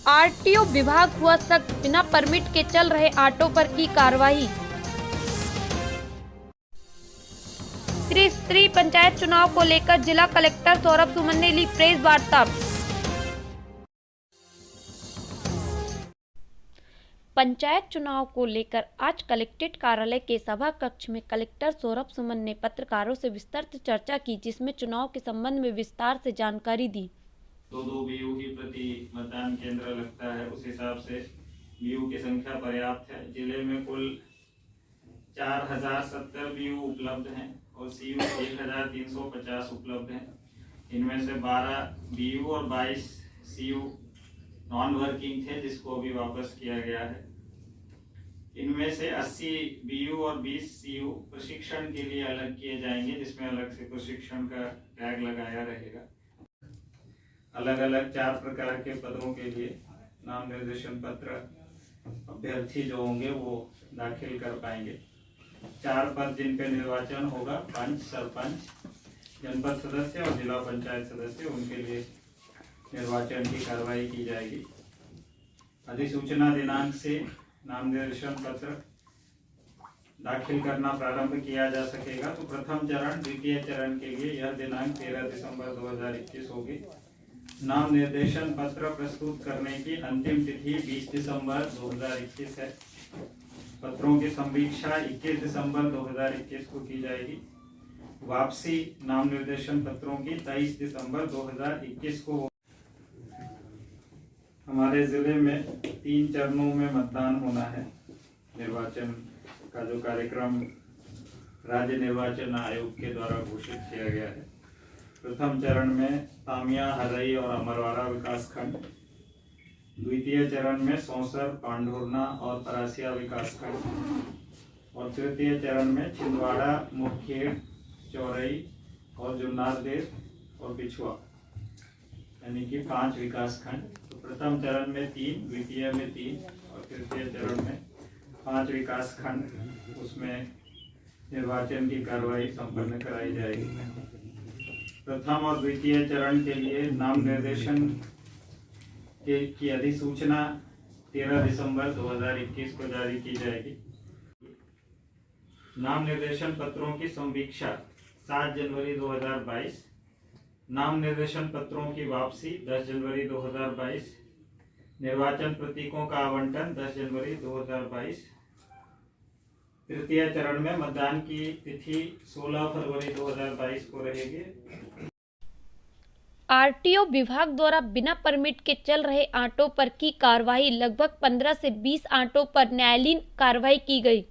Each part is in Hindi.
आरटीओ विभाग हुआ सख्त, बिना परमिट के चल रहे ऑटो पर की कार्रवाई। त्रिस्तरीय पंचायत चुनाव को लेकर जिला कलेक्टर सौरभ सुमन ने ली प्रेस वार्ता। पंचायत चुनाव को लेकर आज कलेक्ट्रेट कार्यालय के सभा कक्ष में कलेक्टर सौरभ सुमन ने पत्रकारों से विस्तृत चर्चा की, जिसमें चुनाव के संबंध में विस्तार से जानकारी दी। दो बीयू की प्रति मतदान केंद्र लगता है, उस हिसाब से बीयू की संख्या पर्याप्त है। जिले में कुल 4070 बीयू उपलब्ध हैं और सीयू 1350 उपलब्ध हैं। इनमें से 12 बीयू और 22 सीयू नॉन वर्किंग थे, जिसको अभी वापस किया गया है। इनमें से 80 बीयू और 20 सीयू प्रशिक्षण के लिए अलग किए जाएंगे, जिसमें अलग से प्रशिक्षण का टैग लगाया रहेगा। अलग अलग 4 प्रकार के पदों के लिए नाम निर्देशन पत्र अभ्यर्थी जो होंगे वो दाखिल कर पाएंगे। 4 पद जिन पे निर्वाचन होगा, पंच, सरपंच, जनपद सदस्य और जिला पंचायत सदस्य, उनके लिए निर्वाचन की कार्रवाई की जाएगी। अधिसूचना दिनांक से नाम निर्देशन पत्र दाखिल करना प्रारंभ किया जा सकेगा। तो प्रथम चरण, द्वितीय चरण के लिए यह दिनांक 13 दिसंबर 2021 होगी। नाम निर्देशन पत्र प्रस्तुत करने की अंतिम तिथि 20 दिसंबर 2021 है। पत्रों की समीक्षा 21 दिसंबर 2021 को की जाएगी। वापसी नाम निर्देशन पत्रों की 23 दिसंबर 2021 को। हमारे जिले में 3 चरणों में मतदान होना है। निर्वाचन का जो कार्यक्रम राज्य निर्वाचन आयोग के द्वारा घोषित किया गया है। प्रथम चरण में तामिया, हरई और अमरवाड़ा विकासखंड। द्वितीय चरण में सौंसर, पांढुर्ना और परासिया विकासखंड। और तृतीय चरण में छिंदवाड़ा, मुखेड़, चौरई और जुन्नारदेव और बिछुआ, यानी कि 5 विकासखंड। तो प्रथम चरण में 3, द्वितीय में 3 और तृतीय चरण में 5 विकासखंड, उसमें निर्वाचन की कार्रवाई संपन्न कराई जाएगी। प्रथम और द्वितीय चरण के लिए नाम निर्देशन की अधिसूचना 13 दिसंबर 2021 को जारी की जाएगी। नाम निर्देशन पत्रों की संवीक्षा 7 जनवरी 2022। नाम निर्देशन पत्रों की वापसी 10 जनवरी 2022। निर्वाचन प्रतीकों का आवंटन 10 जनवरी 2022। तृतीय चरण में मतदान की तिथि 16 फरवरी 2022 को रहेगी। आरटीओ विभाग द्वारा बिना परमिट के चल रहे ऑटो पर की कार्रवाई। लगभग 15 से 20 ऑटो पर न्यायालयीन कार्रवाई की गई।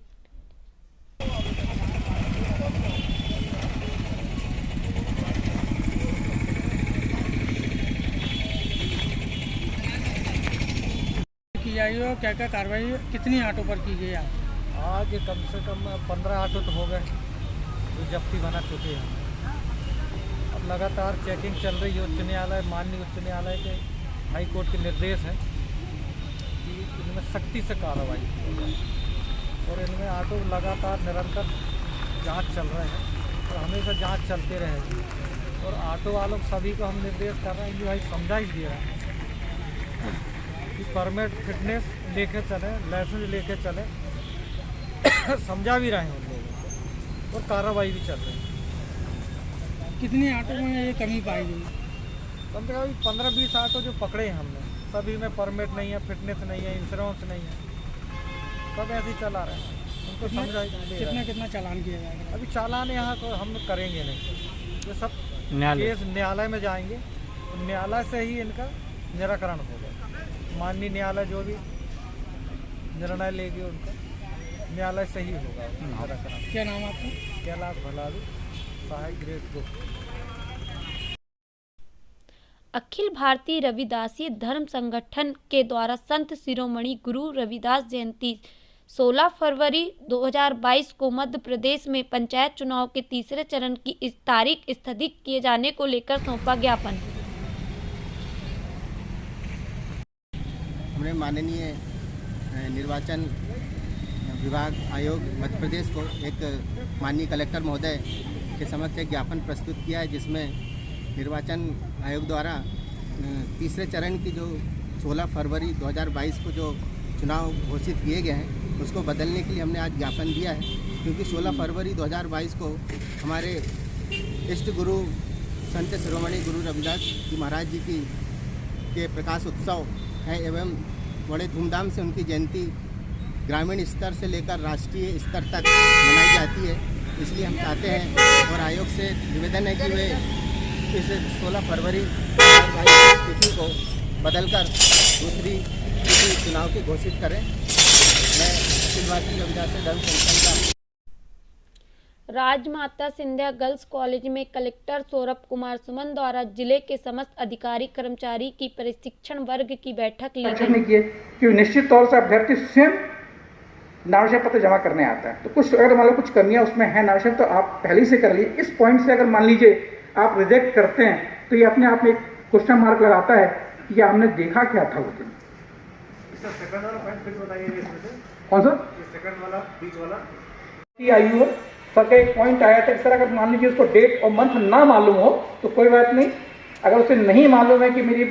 क्या क्या कार्रवाई, कितनी ऑटो पर की गई? आज कम से कम 15 ऑटो तो हो गए जो जब्ती बना चुके हैं। अब लगातार चेकिंग चल रही है। उच्च न्यायालय, माननीय उच्च न्यायालय के हाई कोर्ट के निर्देश हैं कि इनमें सख्ती से कार्रवाई की जाए और इनमें ऑटो लगातार निरंतर जांच चल रहे हैं और हमेशा जांच चलते रहेगी। और ऑटो वालों सभी को हम निर्देश कर रहे हैं कि भाई समझाइश दे रहे हैं कि परमिट, फिटनेस लेके चलें, लाइसेंस लेके चलें। समझा भी रहे हैं उन लोगों को और कार्रवाई भी चल रही है। कितनी ऑटो में ये कमी पाई गई? कम से कम 15-20 ऑटो जो पकड़े हैं हमने, सभी में परमिट नहीं है, फिटनेस नहीं है, इंश्योरेंस नहीं है, सब ऐसे ही चला रहे हैं। उनको समझा कितना चालान किया जाएगा? अभी चालान यहाँ को हम करेंगे नहीं, ये सब केस न्यायालय में जाएंगे तो न्यायालय से ही इनका निराकरण होगा। माननीय न्यायालय जो भी निर्णय लेगी उनका न्यायालय से ही होगा निराकरण। क्या नाम आपका? कैलाश भलावी, सहायक ग्रेड 2। अखिल भारतीय रविदासी धर्म संगठन के द्वारा संत शिरोमणि गुरु रविदास जयंती 16 फरवरी 2022 को मध्य प्रदेश में पंचायत चुनाव के तीसरे चरण की इस तारीख स्थगित किए जाने को लेकर सौंपा ज्ञापन। हमने माननीय निर्वाचन विभाग आयोग मध्य प्रदेश को एक माननीय कलेक्टर महोदय के समक्ष एक ज्ञापन प्रस्तुत किया है, जिसमें निर्वाचन आयोग द्वारा तीसरे चरण की जो 16 फरवरी 2022 को जो चुनाव घोषित किए गए हैं उसको बदलने के लिए हमने आज ज्ञापन दिया है, क्योंकि 16 फरवरी 2022 को हमारे इष्ट गुरु संत शिरोमणि गुरु रविदास जी महाराज जी के प्रकाश उत्सव है एवं बड़े धूमधाम से उनकी जयंती ग्रामीण स्तर से लेकर राष्ट्रीय स्तर तक मनाई जाती है। इसलिए हम चाहते हैं और आयोग से निवेदन है कि वे इस 16 फरवरी 2022 तिथि को बदलकर दूसरी तिथि चुनाव की घोषित करें। मैं अखिल भारतीय रविदास धर्म संगठन का राजमाता सिंधिया गर्ल्स कॉलेज में कलेक्टर सौरभ कुमार सुमन द्वारा जिले के समस्त अधिकारी कर्मचारी की प्रशिक्षण वर्ग की बैठक ली नहीं किए कि निश्चित तौर से अभ्यर्थी स्वयं नामांकन पत्र जमा करने आता है, तो कुछ अगर मान लो कुछ कमियां उसमें है नामांकन, तो आप पहले से कर लिए। इस पॉइंट से अगर मान लीजिए आप रिजेक्ट करते हैं तो ये अपने आप में एक क्वेश्चन मार्क लगाता है कि हमने देखा क्या था उस दिन। कौन सा सेकंड वाला बीच वाला आयु है सर का एक पॉइंट आया था। सर अगर मान लीजिए उसको डेट और मंथ ना मालूम हो तो कोई बात नहीं, अगर उसे नहीं मालूम है कि मेरी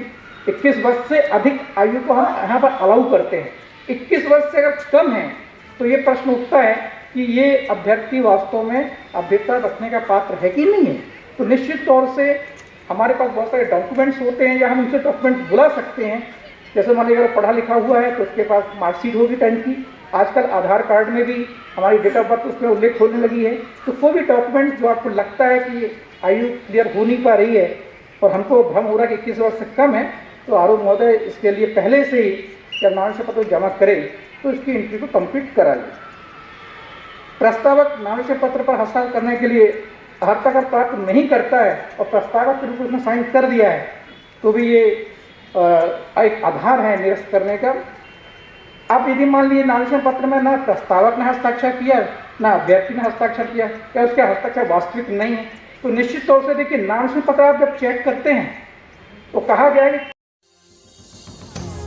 21 वर्ष से अधिक आयु को हम यहाँ पर अलाउ करते हैं, 21 वर्ष से अगर कम है तो ये प्रश्न उठता है कि ये अभ्यर्थी वास्तव में अभ्यर्थता रखने का पात्र है कि नहीं है। तो निश्चित तौर से हमारे पास बहुत सारे डॉक्यूमेंट्स होते हैं या हम उनसे डॉक्यूमेंट बुला सकते हैं। जैसे मान लीजिए अगर पढ़ा लिखा हुआ है तो उसके पास मार्कशीट होगी 10th की। आजकल आधार कार्ड में भी हमारी डेट ऑफ बर्थ उसमें उल्लेख होने लगी है। तो कोई भी डॉक्यूमेंट जो आपको लगता है कि आयु क्लियर हो नहीं पा रही है और हमको भ्रम हो रहा है कि 21 वर्ष से कम है, तो आरोप महोदय इसके लिए पहले से ही जब नामांकन पत्र जमा करें तो इसकी एंट्री को कंप्लीट करा लें। प्रस्तावक नामांकन पत्र पर हस्ताक्षर करने के लिए अर्हता का प्राप्त नहीं करता है और प्रस्तावक के रूप में उसने साइन कर दिया है तो भी ये एक आधार है निरस्त करने का। अब यदि मान लीजिए नामांकन पत्र में ना प्रस्तावक ने हस्ताक्षर किया ना अभ्यर्थी ने हस्ताक्षर किया या उसके हस्ताक्षर वास्तविक नहीं है, तो निश्चित तौर से देखिए नामांकन पत्र आप जब चेक करते हैं तो कहा गया है कि